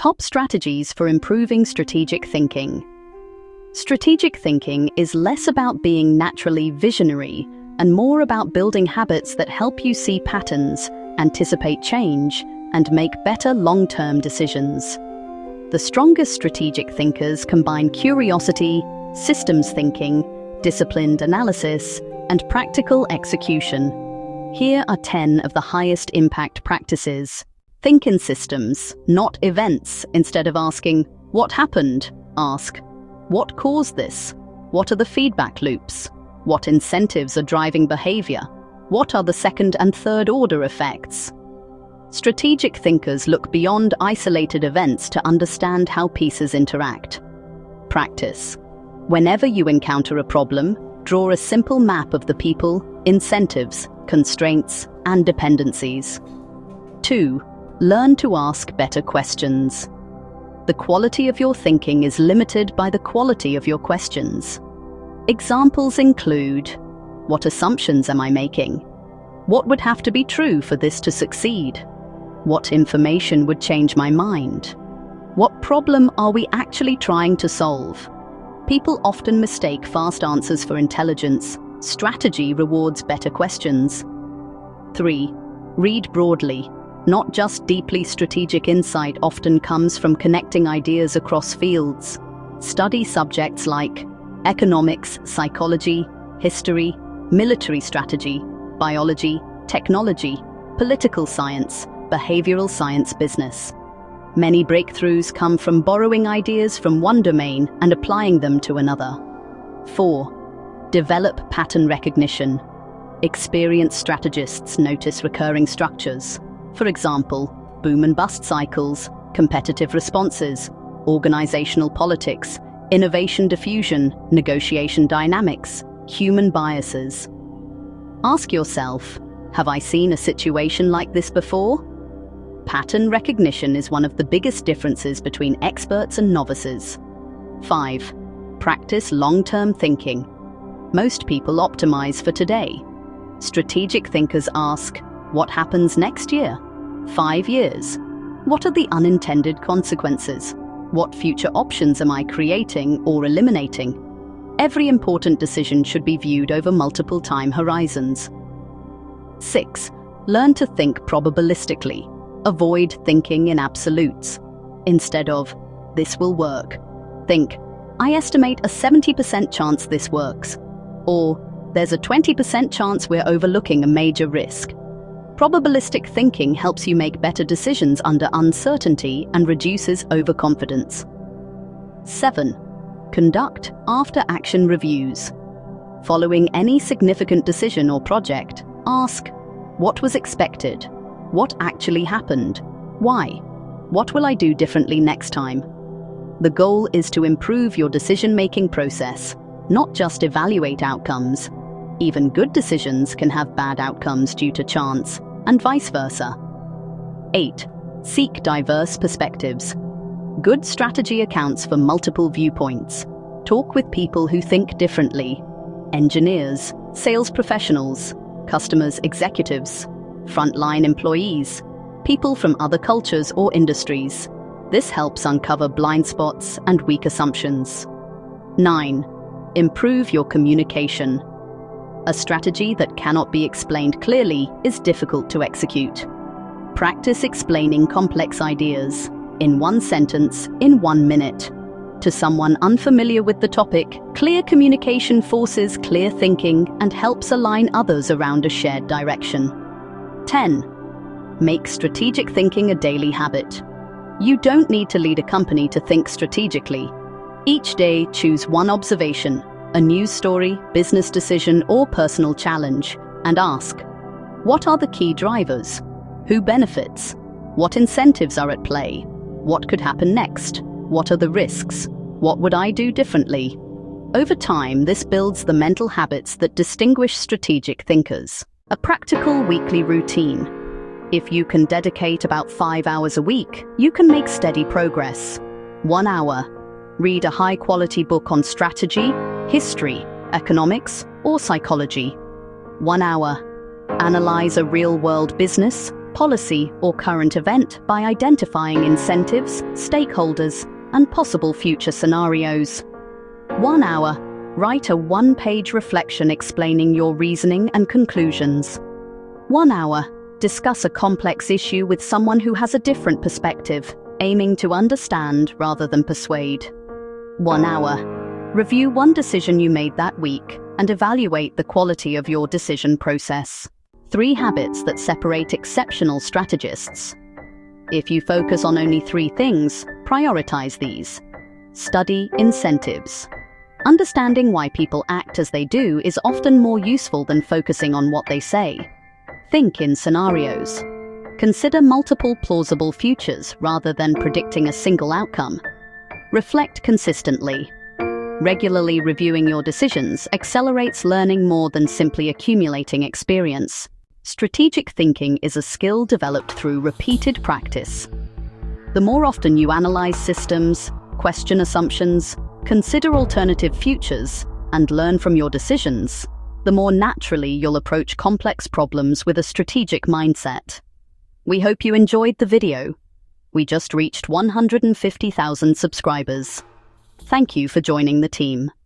Top strategies for improving strategic thinking. Strategic thinking is less about being naturally visionary and more about building habits that help you see patterns, anticipate change, and make better long-term decisions. The strongest strategic thinkers combine curiosity, systems thinking, disciplined analysis, and practical execution. Here are 10 of the highest impact practices. Think in systems, not events. Instead of asking, "What happened?" ask, "What caused this? What are the feedback loops? What incentives are driving behavior? What are the second and third order effects?" Strategic thinkers look beyond isolated events to understand how pieces interact. Practice. Whenever you encounter a problem, draw a simple map of the people, incentives, constraints, and dependencies. 2. Learn to ask better questions. The quality of your thinking is limited by the quality of your questions. Examples include: what assumptions am I making? What would have to be true for this to succeed? What information would change my mind? What problem are we actually trying to solve? People often mistake fast answers for intelligence. Strategy rewards better questions. 3. Read broadly. Not just deeply. Strategic insight often comes from connecting ideas across fields. Study subjects like economics, psychology, history, military strategy, biology, technology, political science, behavioral science, business. Many breakthroughs come from borrowing ideas from one domain and applying them to another. 4. Develop pattern recognition. Experienced strategists notice recurring structures. For example, boom and bust cycles, competitive responses, organizational politics, innovation diffusion, negotiation dynamics, human biases. Ask yourself, have I seen a situation like this before? Pattern recognition is one of the biggest differences between experts and novices. 5. Practice long-term thinking. Most people optimize for today. Strategic thinkers ask, what happens next year? 5 years? What are the unintended consequences? What future options am I creating or eliminating? Every important decision should be viewed over multiple time horizons. 6. Learn to think probabilistically. Avoid thinking in absolutes. Instead of, "This will work," think, "I estimate a 70% chance this works," or "There's a 20% chance we're overlooking a major risk." Probabilistic thinking helps you make better decisions under uncertainty and reduces overconfidence. 7. Conduct after-action reviews. Following any significant decision or project, ask, what was expected? What actually happened? Why? What will I do differently next time? The goal is to improve your decision-making process, not just evaluate outcomes. Even good decisions can have bad outcomes due to chance, and vice versa. 8. Seek diverse perspectives. Good strategy accounts for multiple viewpoints. Talk with people who think differently. Engineers, sales professionals, customers, executives, frontline employees, people from other cultures or industries. This helps uncover blind spots and weak assumptions. 9. Improve your communication. A strategy that cannot be explained clearly is difficult to execute. Practice explaining complex ideas in one sentence, in 1 minute. To someone unfamiliar with the topic, clear communication forces clear thinking and helps align others around a shared direction. 10. Make strategic thinking a daily habit. You don't need to lead a company to think strategically. Each day, choose one observation, a news story, business decision, or personal challenge, and ask, what are the key drivers? Who benefits? What incentives are at play? What could happen next? What are the risks? What would I do differently? Over time, this builds the mental habits that distinguish strategic thinkers. A practical weekly routine. If you can dedicate about 5 hours a week, you can make steady progress. 1 hour. Read a high-quality book on strategy, history, economics, or psychology. 1 hour. Analyze a real-world business, policy, or current event by identifying incentives, stakeholders, and possible future scenarios. 1 hour. Write a one-page reflection explaining your reasoning and conclusions. 1 hour. Discuss a complex issue with someone who has a different perspective, aiming to understand rather than persuade. 1 hour. Review one decision you made that week and evaluate the quality of your decision process. 3 habits that separate exceptional strategists. If you focus on only 3 things, prioritize these. Study incentives. Understanding why people act as they do is often more useful than focusing on what they say. Think in scenarios. Consider multiple plausible futures rather than predicting a single outcome. Reflect consistently. Regularly reviewing your decisions accelerates learning more than simply accumulating experience. Strategic thinking is a skill developed through repeated practice. The more often you analyze systems, question assumptions, consider alternative futures, and learn from your decisions, the more naturally you'll approach complex problems with a strategic mindset. We hope you enjoyed the video. We just reached 150,000 subscribers. Thank you for joining the team.